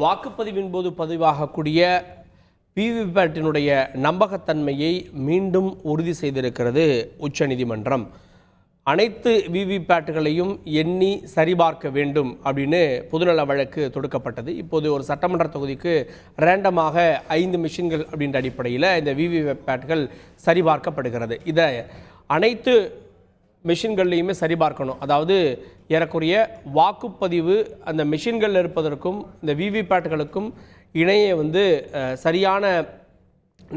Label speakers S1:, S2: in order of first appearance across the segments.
S1: வாக்குப்பதிவின் போது பதிவாகக்கூடிய விவிபேட்டினுடைய நம்பகத்தன்மையை மீண்டும் உறுதி செய்திருக்கிறது உச்சநீதிமன்றம். அனைத்து விவிபேட்டுகளையும் எண்ணி சரிபார்க்க வேண்டும் அப்படின்னு பொதுநல வழக்கு தொடுக்கப்பட்டது. இப்போது ஒரு சட்டமன்ற தொகுதிக்கு ரேண்டமாக 5 மிஷின்கள் அப்படின்ற அடிப்படையில் இந்த விவிபேட்டுகள் சரிபார்க்கப்படுகிறது. இதை அனைத்து மிஷின்கள்லையுமே சரிபார்க்கணும். அதாவது ஏறக்குறைய வாக்குப்பதிவு அந்த மிஷின்களில் இருப்பதற்கும் இந்த விவிபேட்டுகளுக்கும் இணைய சரியான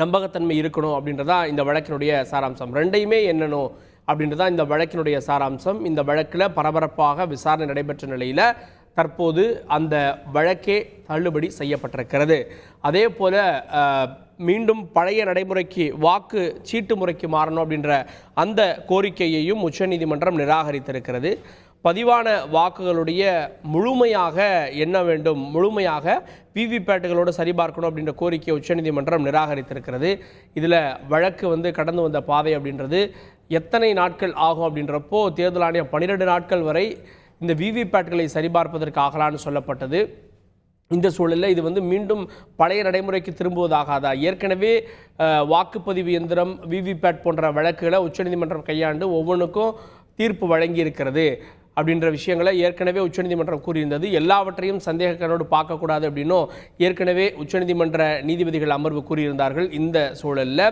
S1: நம்பகத்தன்மை இருக்கணும் அப்படின்றதான் இந்த வழக்கினுடைய சாராம்சம். ரெண்டையுமே எண்ணணும் அப்படின்றதான் இந்த வழக்கினுடைய சாராம்சம். இந்த வழக்கில் பரபரப்பாக விசாரணை நடைபெற்ற நிலையில் தற்போது அந்த வழக்கே தள்ளுபடி செய்யப்பட்டிருக்கிறது. அதே போல் மீண்டும் பழைய நடைமுறைக்கு வாக்கு சீட்டு முறைக்கு மாறணும் அப்படின்ற அந்த கோரிக்கையையும் உச்சநீதிமன்றம் நிராகரித்திருக்கிறது. பதிவான வாக்குகளுடைய முழுமையாக எண்ண வேண்டும், முழுமையாக விவிபேட்டுகளோடு சரிபார்க்கணும் அப்படின்ற கோரிக்கையை உச்சநீதிமன்றம் நிராகரித்திருக்கிறது. இதில் வழக்கு கடந்து வந்த பாதை அப்படின்றது எத்தனை நாட்கள் ஆகும் அப்படின்றப்போ தேர்தல் ஆணையம் 12 நாட்கள் வரை இந்த விவிபேட்டுகளை சரிபார்ப்பதற்கு ஆகலான்னு சொல்லப்பட்டது. இந்த சூழலில் இது மீண்டும் பழைய நடைமுறைக்கு திரும்புவதாகாதா? ஏற்கனவே வாக்குப்பதிவு எந்திரம் விவிபேட் போன்ற வழக்குகளை உச்சநீதிமன்றம் கையாண்டு ஒவ்வொன்றுக்கும் தீர்ப்பு வழங்கி இருக்கிறது அப்படின்ற விஷயங்களை ஏற்கனவே உச்சநீதிமன்றம் கூறியிருந்தது. எல்லாவற்றையும் சந்தேகக்கண்ணோடு பார்க்கக்கூடாது அப்படின்னும் ஏற்கனவே உச்சநீதிமன்ற நீதிபதிகள் அமர்வு கூறியிருந்தார்கள். இந்த சூழலில்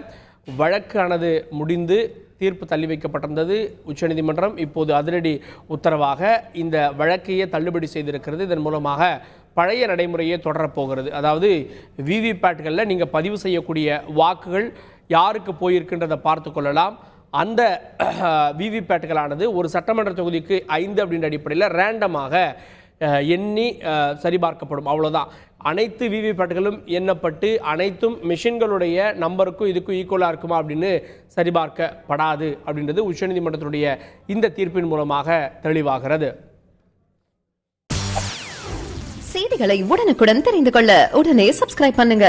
S1: வழக்கானது முடிந்து தீர்ப்பு தள்ளி வைக்கப்பட்டிருந்தது. உச்சநீதிமன்றம் இப்போது அதிரடி உத்தரவாக இந்த வழக்கையே தள்ளுபடி செய்திருக்கிறது. இதன் மூலமாக பழைய நடைமுறையே தொடரப்போகிறது. அதாவது விவிபேட்டுகளில் நீங்கள் பதிவு செய்யக்கூடிய வாக்குகள் யாருக்கு போயிருக்குன்றதை பார்த்து கொள்ளலாம். அந்த விவிபேட்டுகளானது ஒரு சட்டமன்ற தொகுதிக்கு 5 அப்படின்ற அடிப்படையில் ரேண்டமாக எண்ணி சரிபார்க்கப்படும். அவ்வளோதான். அனைத்து விவிபேட்டுகளும் எண்ணப்பட்டு அனைத்தும் மிஷின்களுடைய நம்பருக்கும் இதுக்கும் ஈக்குவலாக இருக்குமா அப்படின்னு சரிபார்க்கப்படாது அப்படின்றது உச்சநீதிமன்றத்தினுடைய இந்த தீர்ப்பின் மூலமாக தெளிவாகிறது.
S2: செய்திகளை உடனுக்குடன் தெரிந்து கொள்ள உடனே சப்ஸ்கிரைப் பண்ணுங்க.